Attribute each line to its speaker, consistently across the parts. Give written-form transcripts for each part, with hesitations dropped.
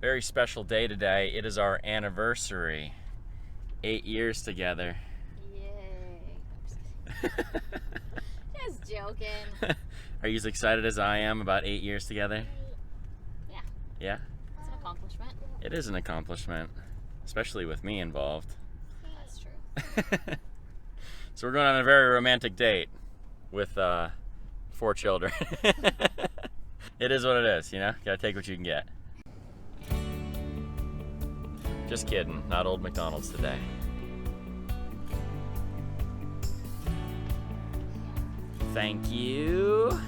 Speaker 1: Very special day today. It is our anniversary. 8 years together.
Speaker 2: Yay. Just joking.
Speaker 1: Are you as excited as I am about 8 years together?
Speaker 2: Yeah,
Speaker 1: Yeah?
Speaker 2: it's an accomplishment.
Speaker 1: It is an accomplishment, especially with me involved.
Speaker 2: That's true.
Speaker 1: So we're going on a very romantic date with 4 children. It is what it is, you know? Gotta take what you can get. Just kidding, not old McDonald's today. Thank you.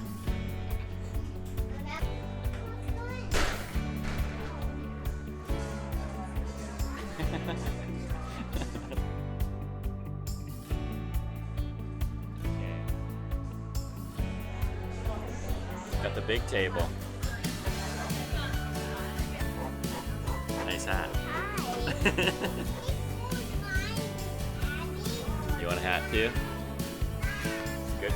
Speaker 1: Got the big table. Nice hat. You want a hat too? Good.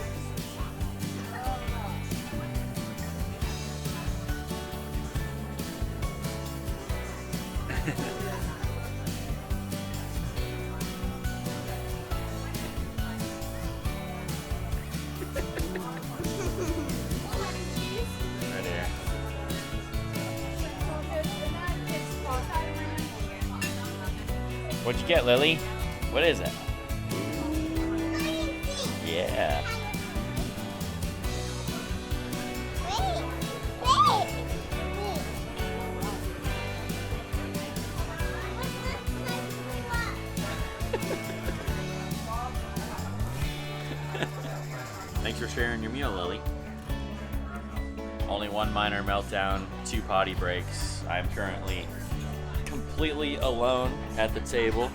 Speaker 1: Right here. What'd you get, Lily? What is it? Yeah. Thanks for sharing your meal, Lily. Only one minor meltdown, 2 potty breaks. I'm currently completely alone at the table.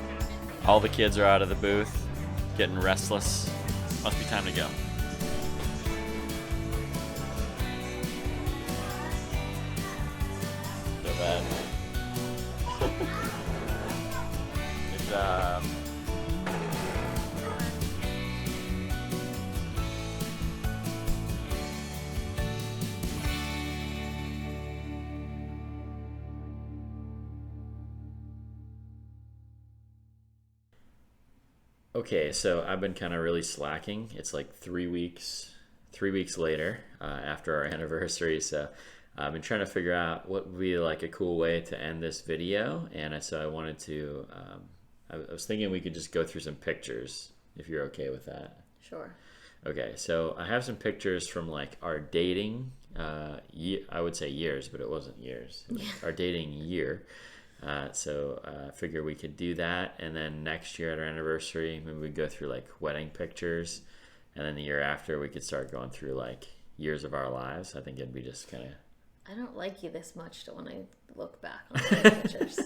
Speaker 1: All the kids are out of the booth, getting restless. Must be time to go. So bad. It's Okay, so I've been kind of really slacking. It's like 3 weeks later after our anniversary. So I've been trying to figure out what would be like a cool way to end this video. And so I wanted to, I was thinking we could just go through some pictures if you're okay with that.
Speaker 2: Sure.
Speaker 1: Okay, so I have some pictures from like our dating, I would say years, but it wasn't years. It was our dating year. So I figure we could do that, and then next year at our anniversary, maybe we go through like wedding pictures, and then the year after we could start going through like years of our lives. I think it'd be just kind of.
Speaker 2: I don't like you this much to when I look back on the pictures.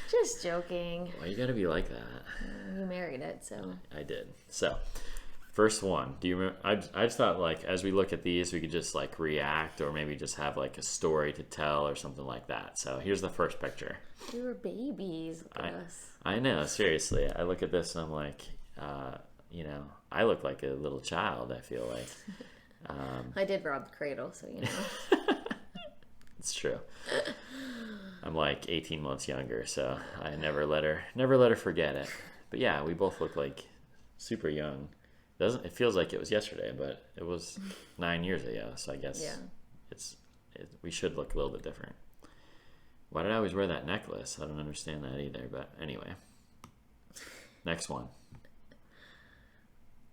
Speaker 2: Just joking.
Speaker 1: Why you gotta be like that?
Speaker 2: You married it, so.
Speaker 1: I did. So, first one. Do you remember? I just thought like as we look at these, we could just like react, or maybe just have like a story to tell or something like that. So here's the first picture.
Speaker 2: We were babies. Look at us.
Speaker 1: I know, seriously. I look at this and I'm like, I look like a little child, I feel like.
Speaker 2: I did rob the cradle, so you know.
Speaker 1: It's true. I'm like 18 months younger, so I never let her forget it. But yeah, we both look like super young. It feels like it was yesterday, but it was 9 years ago, so I guess we should look a little bit different. Why did I always wear that necklace? I don't understand that either, but anyway. Next one.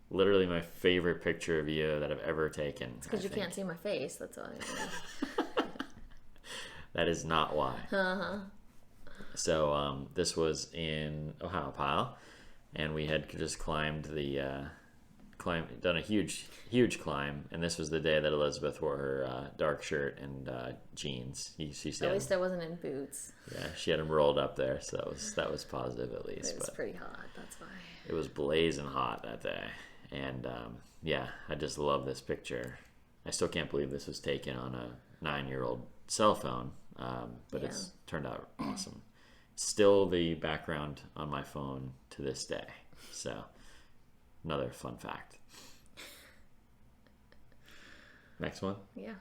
Speaker 1: Literally my favorite picture of you that I've ever taken.
Speaker 2: It's because you can't see my face, that's why.
Speaker 1: That is not why.
Speaker 2: Uh-huh.
Speaker 1: So this was in Ohio Pile, and we had just done a huge climb, and this was the day that Elizabeth wore her dark shirt and jeans.
Speaker 2: At least I wasn't in boots.
Speaker 1: Yeah, she had them rolled up there, so that was positive at least.
Speaker 2: It was pretty hot, that's why.
Speaker 1: It was blazing hot that day, and I just love this picture. I still can't believe this was taken on a 9-year-old cell phone, but it's turned out awesome. Still the background on my phone to this day. So, another fun fact. Next one.
Speaker 2: Yeah.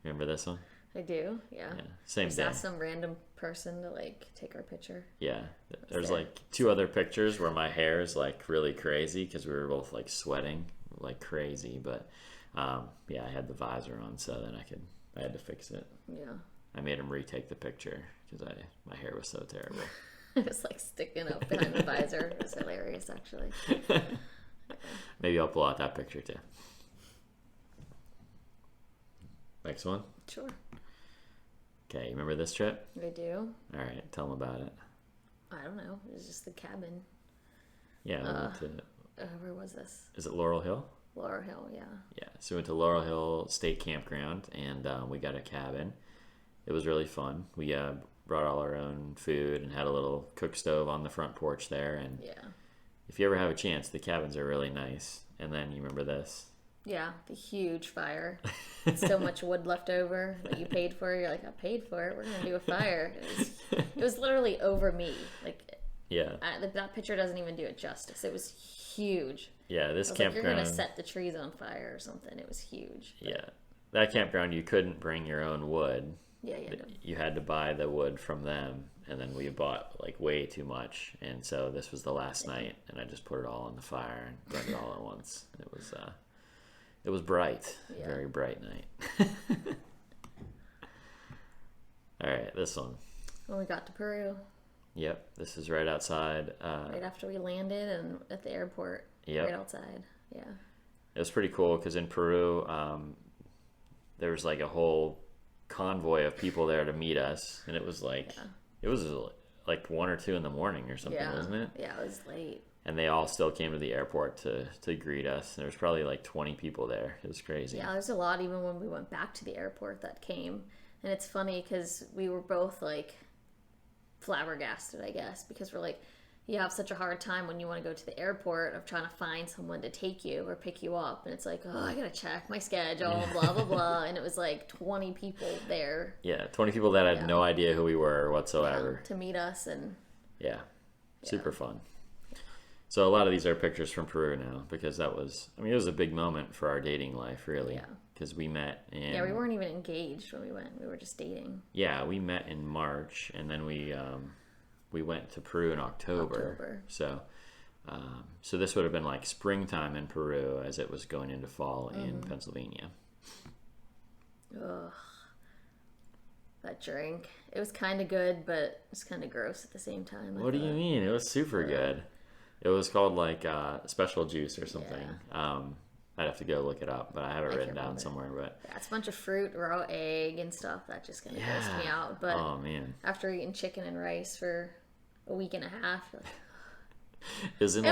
Speaker 1: Remember this one?
Speaker 2: I do, yeah.
Speaker 1: Same
Speaker 2: Just
Speaker 1: day.
Speaker 2: asked some random person to like take our picture.
Speaker 1: Yeah, there's
Speaker 2: there.
Speaker 1: like 2 other pictures where my hair is like really crazy because we were both like sweating like crazy. But yeah, I had the visor on, so then I had to fix it.
Speaker 2: Yeah.
Speaker 1: I made him retake the picture because my hair was so terrible.
Speaker 2: It was like sticking up behind the visor. It was hilarious, actually.
Speaker 1: Maybe I'll pull out that picture too. Next one.
Speaker 2: Sure.
Speaker 1: Okay, you remember this trip?
Speaker 2: I do.
Speaker 1: All right, tell them about it.
Speaker 2: I don't know. It was just the cabin.
Speaker 1: Yeah, we went to.
Speaker 2: Where was this?
Speaker 1: Is it Laurel Hill?
Speaker 2: Laurel Hill, yeah.
Speaker 1: Yeah, so we went to Laurel Hill State Campground, and we got a cabin. It was really fun. We brought all our own food and had a little cook stove on the front porch there. And
Speaker 2: Yeah.
Speaker 1: if you ever have a chance, the cabins are really nice. And then you remember this?
Speaker 2: Yeah, the huge fire. So much wood left over that you paid for. You're like, I paid for it. We're gonna do a fire. It was literally over me. Like,
Speaker 1: Yeah.
Speaker 2: that picture doesn't even do it justice. It was huge.
Speaker 1: Yeah, this
Speaker 2: I was
Speaker 1: campground.
Speaker 2: like, you're gonna set the trees on fire or something. It was huge. But
Speaker 1: Yeah, that campground you couldn't bring your own wood.
Speaker 2: yeah.
Speaker 1: You had to buy the wood from them, and then we bought like way too much, and so this was the last night, and I just put it all on the fire and burned it all at once. It was bright,
Speaker 2: Yeah.
Speaker 1: very bright night. All right, this one.
Speaker 2: When we got to Peru,
Speaker 1: Yep, this is right outside.
Speaker 2: right after we landed and at the airport,
Speaker 1: Yep.
Speaker 2: right outside. Yeah.
Speaker 1: It was pretty cool because in Peru, there was like a whole convoy of people there to meet us, and it was like it was like 1 or 2 in the morning or something,
Speaker 2: Yeah.
Speaker 1: wasn't it?
Speaker 2: Yeah, it was late.
Speaker 1: And they all still came to the airport to greet us. There was probably like 20 people there. It was crazy.
Speaker 2: Yeah, there's a lot even when we went back to the airport that came. And it's funny because we were both like flabbergasted, I guess, because we're like, you have such a hard time when you want to go to the airport of trying to find someone to take you or pick you up. And it's like, oh, I got to check my schedule, blah, blah, blah. And it was like 20 people there.
Speaker 1: Yeah, 20 people that had no idea who we were whatsoever.
Speaker 2: To meet us. And
Speaker 1: Yeah, super fun. So a lot of these are pictures from Peru now because it was a big moment for our dating life, really.
Speaker 2: Yeah.
Speaker 1: Because we met in...
Speaker 2: Yeah, we weren't even engaged when we went. We were just dating.
Speaker 1: Yeah, we met in March, and then we went to Peru in October. So this would have been like springtime in Peru as it was going into fall in Pennsylvania.
Speaker 2: Ugh. That drink. It was kind of good, but it was kind of gross at the same time.
Speaker 1: What do you mean? It was super good. It was called like special juice or something. I'd have to go look it up, but I have it written down somewhere. But
Speaker 2: yeah, it's a bunch of fruit, raw egg, and stuff. That just kind of grossed me out. But
Speaker 1: oh man,
Speaker 2: after eating chicken and rice for a week and a half, it
Speaker 1: was good.
Speaker 2: It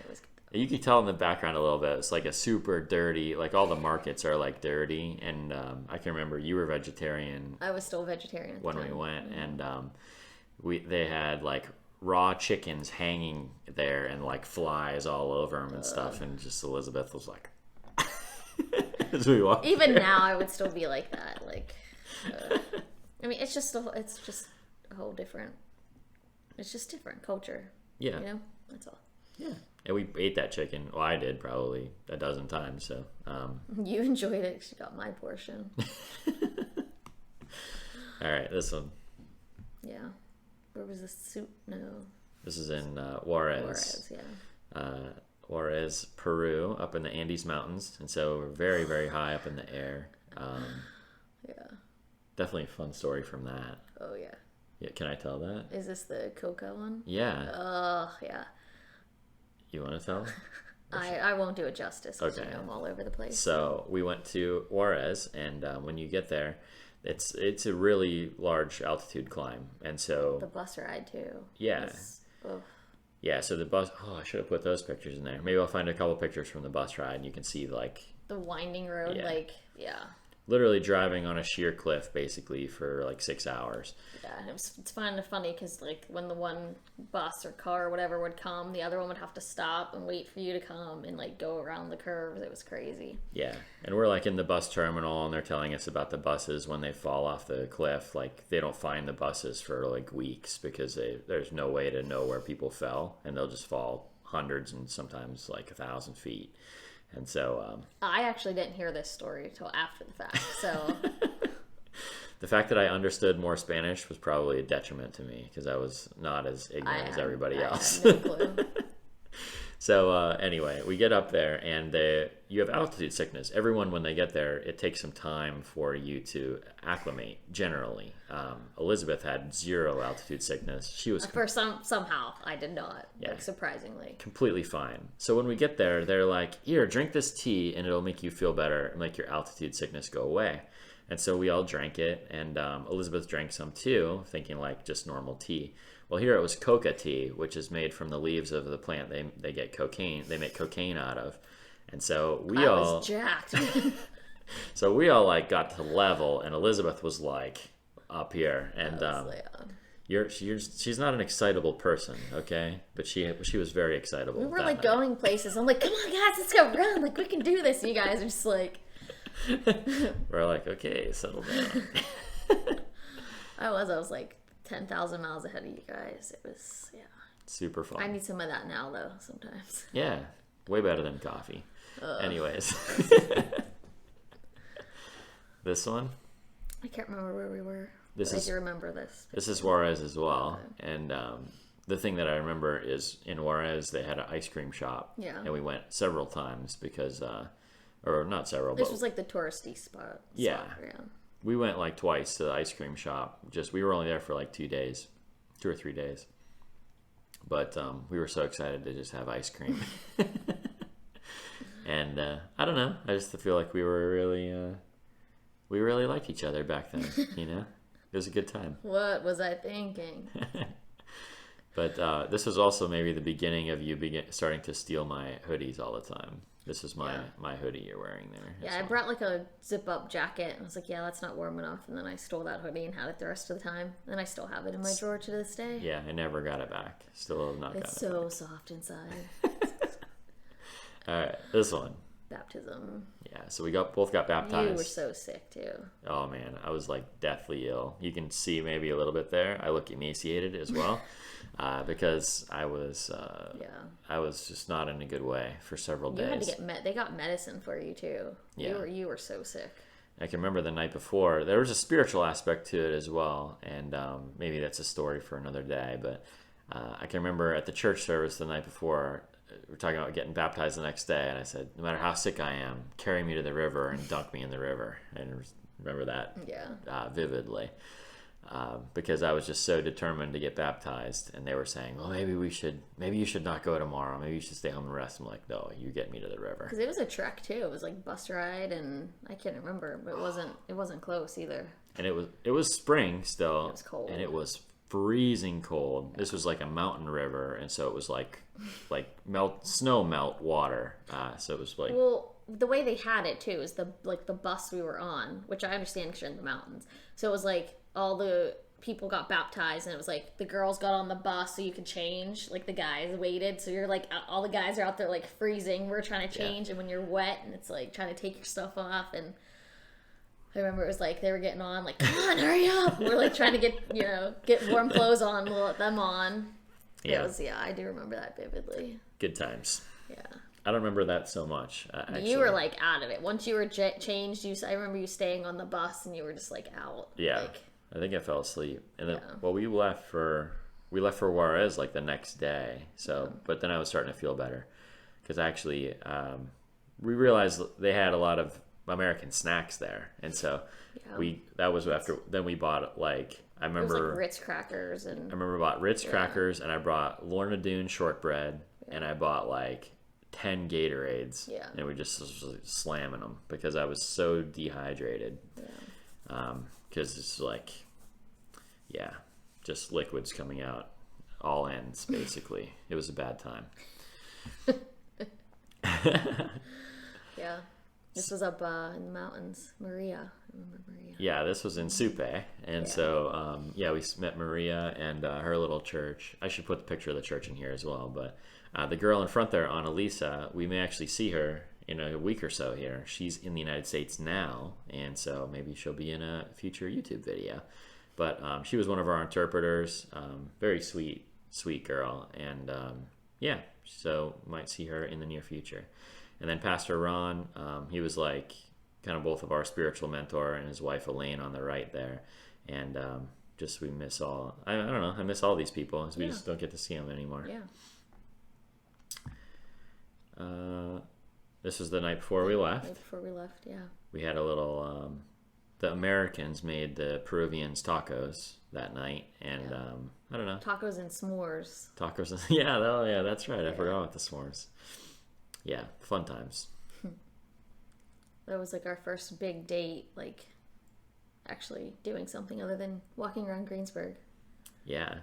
Speaker 2: was good.
Speaker 1: You could tell in the background a little bit. It's like a super dirty. Like all the markets are like dirty, and I can remember you were vegetarian.
Speaker 2: I was still vegetarian at the
Speaker 1: when
Speaker 2: time.
Speaker 1: we went, and they had like raw chickens hanging there and like flies all over them and stuff, and just Elizabeth was like, as we walked.
Speaker 2: Even
Speaker 1: there.
Speaker 2: now, I would still be like that. Like, I mean, it's just a whole different. It's just different culture.
Speaker 1: Yeah,
Speaker 2: you know, that's all.
Speaker 1: Yeah, and we ate that chicken. Well, I did probably a dozen times. So
Speaker 2: you enjoyed it 'cause you got my portion.
Speaker 1: All right, this one.
Speaker 2: Yeah. Where was the soup? No.
Speaker 1: This is in Juarez.
Speaker 2: Juarez, yeah.
Speaker 1: Juarez, Peru, up in the Andes Mountains, and so we're very, very high up in the air.
Speaker 2: Yeah.
Speaker 1: Definitely a fun story from that.
Speaker 2: Oh yeah.
Speaker 1: Yeah, can I tell that?
Speaker 2: Is this the coca one?
Speaker 1: Yeah.
Speaker 2: Oh yeah.
Speaker 1: You want to tell?
Speaker 2: I won't do it justice because
Speaker 1: Okay.
Speaker 2: I'm all over the place.
Speaker 1: So we went to Juarez, and when you get there, it's a really large altitude climb, and so
Speaker 2: The bus ride too.
Speaker 1: yeah.
Speaker 2: Ugh.
Speaker 1: Yeah, so the bus. Oh, I should have put those pictures in there. Maybe I'll find a couple pictures from the bus ride, and you can see like
Speaker 2: The winding road,
Speaker 1: Yeah. literally driving on a sheer cliff, basically for like 6 hours.
Speaker 2: Yeah, and it's kind of funny because like when the one bus or car or whatever would come, the other one would have to stop and wait for you to come and like go around the curves. It was crazy.
Speaker 1: Yeah, and we're like in the bus terminal, and they're telling us about the buses when they fall off the cliff. Like they don't find the buses for like weeks because there's no way to know where people fell, and they'll just fall hundreds and sometimes like 1,000 feet. And so
Speaker 2: I actually didn't hear this story until after the fact. So
Speaker 1: The fact that I understood more Spanish was probably a detriment to me because I was not as ignorant was probably a detriment to me because I was not as ignorant as everybody else.
Speaker 2: I had no clue.
Speaker 1: So anyway, we get up there and you have altitude sickness. Everyone, when they get there, it takes some time for you to acclimate. Generally, Elizabeth had zero altitude sickness. She was
Speaker 2: somehow I did not.
Speaker 1: Yeah.
Speaker 2: Like, surprisingly.
Speaker 1: Completely fine. So when we get there, they're like, "Here, drink this tea, and it'll make you feel better and make your altitude sickness go away." And so we all drank it, and Elizabeth drank some too, thinking like just normal tea. Well, here it was coca tea, which is made from the leaves of the plant they get cocaine. They make cocaine out of, and so we all
Speaker 2: was jacked.
Speaker 1: so we all like got to level, and Elizabeth was like up here, and she's not an excitable person, okay? But she was very excitable.
Speaker 2: We were like going places. I'm like, come on, guys, let's go run. Like, we can do this. And you guys are just like,
Speaker 1: we're like, okay, settle down.
Speaker 2: I was like 10,000 miles ahead of you guys. It was, yeah.
Speaker 1: Super fun.
Speaker 2: I need some of that now, though, sometimes.
Speaker 1: Yeah, way better than coffee. Anyways. This one?
Speaker 2: I can't remember where we were. I do remember this.
Speaker 1: This is Juarez as well. Okay. And the thing that I remember is in Juarez, they had an ice cream shop.
Speaker 2: Yeah.
Speaker 1: And we went several times because, or not several,
Speaker 2: this was like the touristy spot.
Speaker 1: Yeah. We went like twice to the ice cream shop. We were only there for like 2 or 3 days. But we were so excited to just have ice cream. And I don't know. I just feel like we really liked each other back then, you know? It was a good time.
Speaker 2: What was I thinking?
Speaker 1: But this was also maybe the beginning of you starting to steal my hoodies all the time. This is my hoodie you're wearing there.
Speaker 2: Yeah, I brought like a zip-up jacket. I was like, yeah, that's not warm enough. And then I stole that hoodie and had it the rest of the time. And I still have it in my drawer to this day.
Speaker 1: Yeah, I never got it back. Still have not got it back.
Speaker 2: It's so soft inside.
Speaker 1: All right, this one.
Speaker 2: Baptism.
Speaker 1: Yeah, so we both got baptized.
Speaker 2: You were so sick too.
Speaker 1: Oh man, I was like deathly ill. You can see maybe a little bit there. I look emaciated as well because I was just not in a good way for several days.
Speaker 2: You had to they got medicine for you too. Yeah. You were so sick.
Speaker 1: I can remember the night before. There was a spiritual aspect to it as well, and maybe that's a story for another day. But I can remember at the church service the night before. We're talking about getting baptized the next day, and I said, no matter how sick I am, carry me to the river and dunk me in the river. And remember that vividly because I was just so determined to get baptized. And they were saying, well, maybe you should not go tomorrow. Maybe you should stay home and rest. I'm like, no, you get me to the river.
Speaker 2: Because it was a trek too. It was like bus ride, and I can't remember, but it wasn't close either.
Speaker 1: And it was spring still.
Speaker 2: It was cold,
Speaker 1: and it was freezing cold. Yeah. This was like a mountain river, and so it was like snow melt water. So it was like,
Speaker 2: well, the way they had it too is the bus we were on, which I understand because you're in the mountains. So it was like all the people got baptized, and it was like the girls got on the bus so you could change. Like the guys waited, so you're like all the guys are out there like freezing. We're trying to change, and when you're wet, and it's like trying to take your stuff off. And I remember it was like they were getting on, like, come on, hurry up. We're like trying to get warm clothes on. We'll let them on.
Speaker 1: Yeah.
Speaker 2: I do remember that vividly.
Speaker 1: Good times.
Speaker 2: Yeah.
Speaker 1: I don't remember that so much. Actually.
Speaker 2: You were like out of it. Once you were changed, I remember you staying on the bus and you were just like out.
Speaker 1: Yeah.
Speaker 2: Like,
Speaker 1: I think I fell asleep. And then, well, we left for Juarez like the next day. So, but then I was starting to feel better because actually we realized they had a lot of American snacks there. And so that was after, then we bought like, I remember.
Speaker 2: It was like Ritz crackers. And
Speaker 1: I remember I bought Ritz crackers and I brought Lorna Doone shortbread and I bought like 10 Gatorades. Yeah. And we just was slamming them because I was so dehydrated. Yeah. Because it's like, just liquids coming out all ends, basically. It was a bad time.
Speaker 2: Yeah. This was up in the mountains. Maria. I remember Maria.
Speaker 1: Yeah, this was in Supe. And so, we met Maria and her little church. I should put the picture of the church in here as well. But the girl in front there, Annalisa, we may actually see her in a week or so here. She's in the United States now, and so maybe she'll be in a future YouTube video. But she was one of our interpreters. Very sweet girl. And so might see her in the near future. And then Pastor Ron, he was like kind of both of our spiritual mentor and his wife Elaine on the right there, and just we miss all. I don't know. I miss all these people, as we just don't get to see them anymore.
Speaker 2: Yeah.
Speaker 1: This was the night before we left.
Speaker 2: Night before we left, yeah.
Speaker 1: We had a little. The Americans made the Peruvians tacos that night, and I don't know.
Speaker 2: Tacos and s'mores.
Speaker 1: Tacos, yeah, that's right. I forgot about the s'mores. Yeah, fun times.
Speaker 2: That was like our first big date, like actually doing something other than walking around Greensburg.
Speaker 1: Yeah.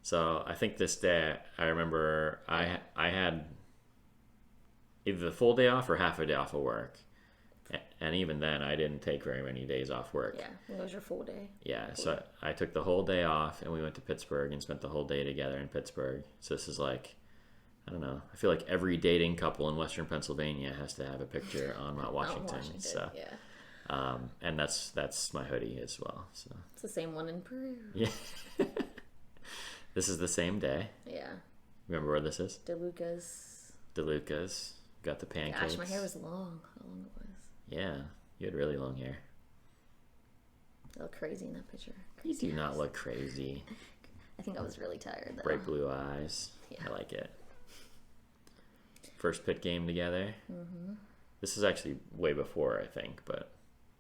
Speaker 1: So I think this day, I remember I had either the full day off or half a day off of work. And even then, I didn't take very many days off work.
Speaker 2: Yeah, it was your full day.
Speaker 1: Yeah, so I took the whole day off, and we went to Pittsburgh and spent the whole day together in Pittsburgh. So this is like, I don't know. I feel like every dating couple in Western Pennsylvania has to have a picture on Mount Washington. So,
Speaker 2: yeah.
Speaker 1: And that's my hoodie as well. So
Speaker 2: it's the same one in Peru.
Speaker 1: Yeah. This is the same day.
Speaker 2: Yeah.
Speaker 1: Remember where this is?
Speaker 2: DeLuca's.
Speaker 1: DeLuca's. Got the pancakes.
Speaker 2: Gosh, my hair was long. How long it was.
Speaker 1: Yeah, you had really long hair.
Speaker 2: I look crazy in that picture.
Speaker 1: You do not look crazy.
Speaker 2: I think I was really tired though.
Speaker 1: Bright blue eyes. Yeah. I like it. First pit game together. Mm-hmm. This is actually way before, I think, but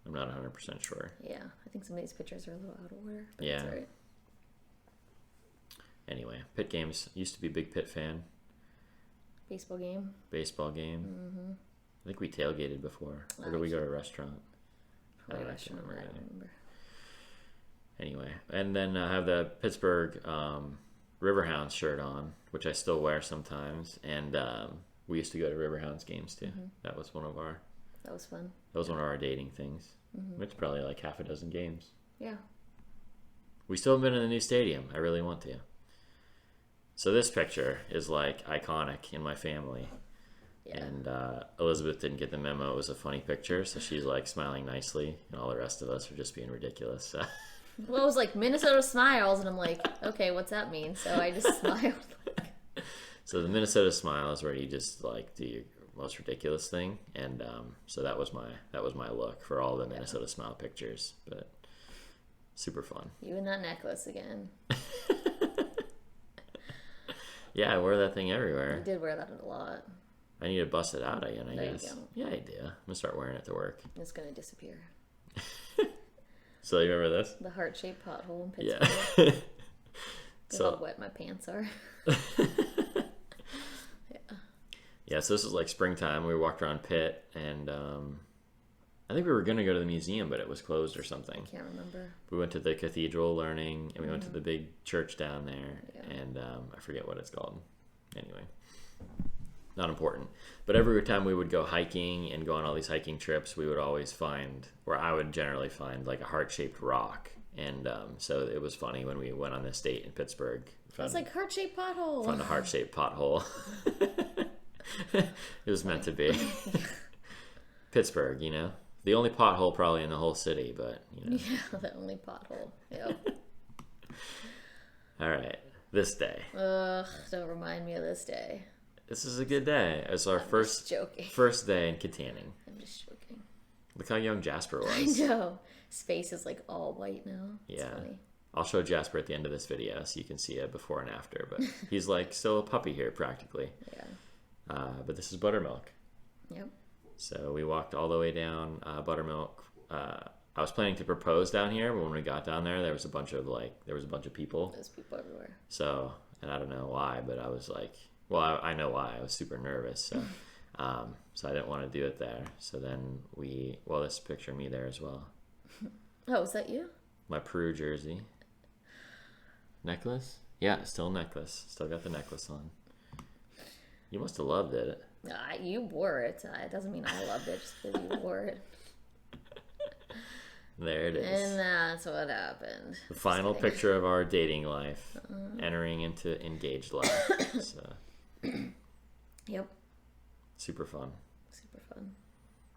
Speaker 1: I'm not 100% sure.
Speaker 2: Yeah, I think some of these pictures are a little out of order. But
Speaker 1: yeah.
Speaker 2: That's right.
Speaker 1: Anyway, pit games. Used to be a big pit fan.
Speaker 2: Baseball game.
Speaker 1: Mm-hmm. I think we tailgated before. Or did we go to a restaurant?
Speaker 2: I don't remember.
Speaker 1: Anyway, and then I have the Pittsburgh Riverhounds shirt on, which I still wear sometimes. And we used to go to Riverhounds games too. Mm-hmm. That was one of our.
Speaker 2: That was fun.
Speaker 1: That was one of our dating things. Mm-hmm. It's probably like half a dozen games.
Speaker 2: Yeah.
Speaker 1: We still haven't been in the new stadium. I really want to. So this picture is like iconic in my family. Yeah. And Elizabeth didn't get the memo. It was a funny picture, so she's like smiling nicely, and all the rest of us are just being ridiculous. So.
Speaker 2: Well, it was like Minnesota smiles, and I'm like, okay, what's that mean? So I just smiled.
Speaker 1: So the Minnesota smile is where you just like do your most ridiculous thing, and so that was my look for all the Minnesota smile pictures, but super fun.
Speaker 2: You and that necklace again.
Speaker 1: Yeah, I wore that thing everywhere.
Speaker 2: You did wear that a lot.
Speaker 1: I need to bust it out again, I guess.
Speaker 2: You go.
Speaker 1: Yeah, I do. I'm gonna start wearing it to work.
Speaker 2: It's gonna disappear.
Speaker 1: So you remember this?
Speaker 2: The heart-shaped pothole in Pittsburgh.
Speaker 1: Yeah.
Speaker 2: So how wet my pants are.
Speaker 1: Yeah, so this was like springtime. We walked around Pitt, and I think we were gonna go to the museum, but it was closed or something.
Speaker 2: I can't remember.
Speaker 1: We went to the cathedral learning, and we went to the big church down there, and I forget what it's called. Anyway, not important. But every time we would go hiking and go on all these hiking trips, we would always find, or I would generally find, like a heart-shaped rock. And so it was funny when we went on this date in Pittsburgh.
Speaker 2: It was like heart-shaped pothole.
Speaker 1: Found a heart-shaped pothole. It was meant to be. Pittsburgh, you know? The only pothole probably in the whole city, but, you know.
Speaker 2: Yeah, the only pothole. Yep.
Speaker 1: All right. This day.
Speaker 2: Ugh, don't remind me of this day.
Speaker 1: This is a good day. It's our first day in Kittanning.
Speaker 2: I'm just joking.
Speaker 1: Look how young Jasper was.
Speaker 2: I know. His face is like all white now. It's funny.
Speaker 1: I'll show Jasper at the end of this video so you can see a before and after. But he's like still a puppy here practically.
Speaker 2: Yeah.
Speaker 1: But this is Buttermilk.
Speaker 2: Yep. So
Speaker 1: we walked all the way down Buttermilk. I was planning to propose down here, but when we got down there was a bunch of people.
Speaker 2: There's people everywhere.
Speaker 1: So, and I don't know why, but I was like, well, I know why. I was super nervous. So, so I didn't want to do it there. So then this picture of me there as well.
Speaker 2: Oh, is that you?
Speaker 1: My Peru jersey. Necklace? Yeah, still necklace. Still got the necklace on. You must have loved it.
Speaker 2: You wore it. It doesn't mean I loved it just because you wore it.
Speaker 1: There it is.
Speaker 2: And that's what happened.
Speaker 1: The final picture of our dating life. Entering into engaged life. So.
Speaker 2: Yep.
Speaker 1: Super fun.
Speaker 2: Super fun.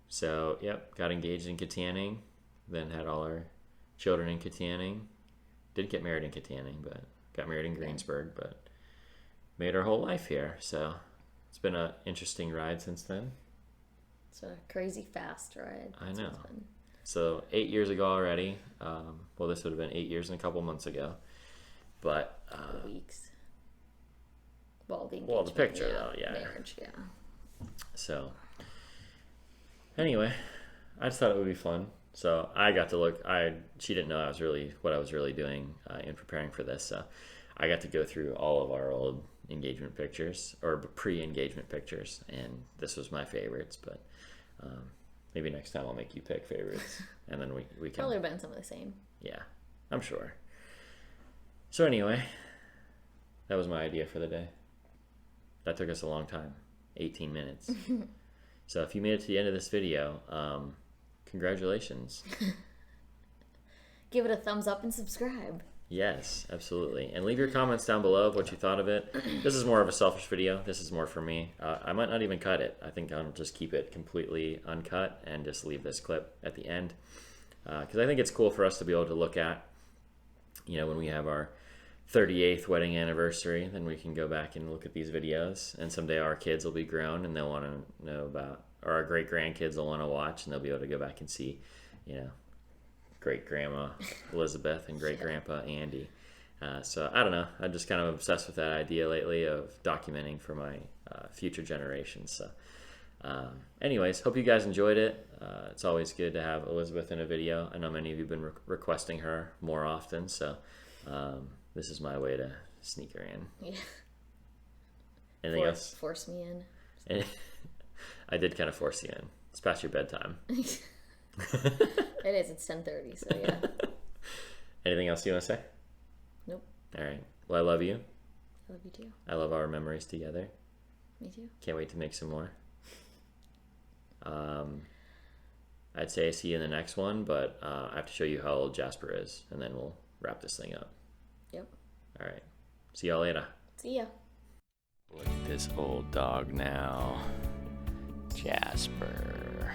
Speaker 1: So, yep, got engaged in Kittanning. Then had all our children in Kittanning. Didn't get married in Kittanning, but got married in Greensburg. But made our whole life here. So it's been an interesting ride since then.
Speaker 2: It's a crazy fast ride.
Speaker 1: I know. So 8 years ago already. Well, this would have been 8 years and a couple months ago. But
Speaker 2: weeks. Well,
Speaker 1: the picture though, yeah.
Speaker 2: Marriage, yeah.
Speaker 1: So anyway, I just thought it would be fun. So I got to look. She didn't know what I was really doing in preparing for this. So I got to go through all of our old engagement pictures or pre-engagement pictures, and this was my favorites. But maybe next time I'll make you pick favorites, and then we can
Speaker 2: Probably been some of the same.
Speaker 1: Yeah, I'm sure. So anyway, that was my idea for the day. That took us a long time, 18 minutes. So if you made it to the end of this video, congratulations.
Speaker 2: Give it a thumbs up and subscribe.
Speaker 1: Yes, absolutely. And leave your comments down below of what you thought of it. This is more of a selfish video. This is more for me. I might not even cut it. I think I'll just keep it completely uncut and just leave this clip at the end. Because I think it's cool for us to be able to look at, when we have our 38th wedding anniversary, then we can go back and look at these videos. And someday our kids will be grown and they'll want to know about, or our great grandkids will want to watch, and they'll be able to go back and see, great grandma Elizabeth and great grandpa Andy. So I don't know. I'm just kind of obsessed with that idea lately of documenting for my future generations. So anyways, hope you guys enjoyed it. It's always good to have Elizabeth in a video. I know many of you have been requesting her more often, so this is my way to sneak her in.
Speaker 2: Yeah.
Speaker 1: Anything else?
Speaker 2: Force me in.
Speaker 1: I did kind of force you in. It's past your bedtime.
Speaker 2: It is. It's 10:30, so yeah.
Speaker 1: Anything else you want to say?
Speaker 2: Nope.
Speaker 1: All right. Well, I love you.
Speaker 2: I love you too.
Speaker 1: I love our memories together.
Speaker 2: Me too.
Speaker 1: Can't wait to make some more. I'd say see you in the next one, but I have to show you how old Jasper is, and then we'll wrap this thing up.
Speaker 2: Yep.
Speaker 1: All right. See y'all later.
Speaker 2: See ya.
Speaker 1: Look at this old dog now. Jasper.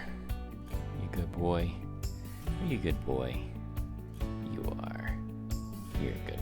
Speaker 1: You good boy? Are you a good boy? You are. You're a good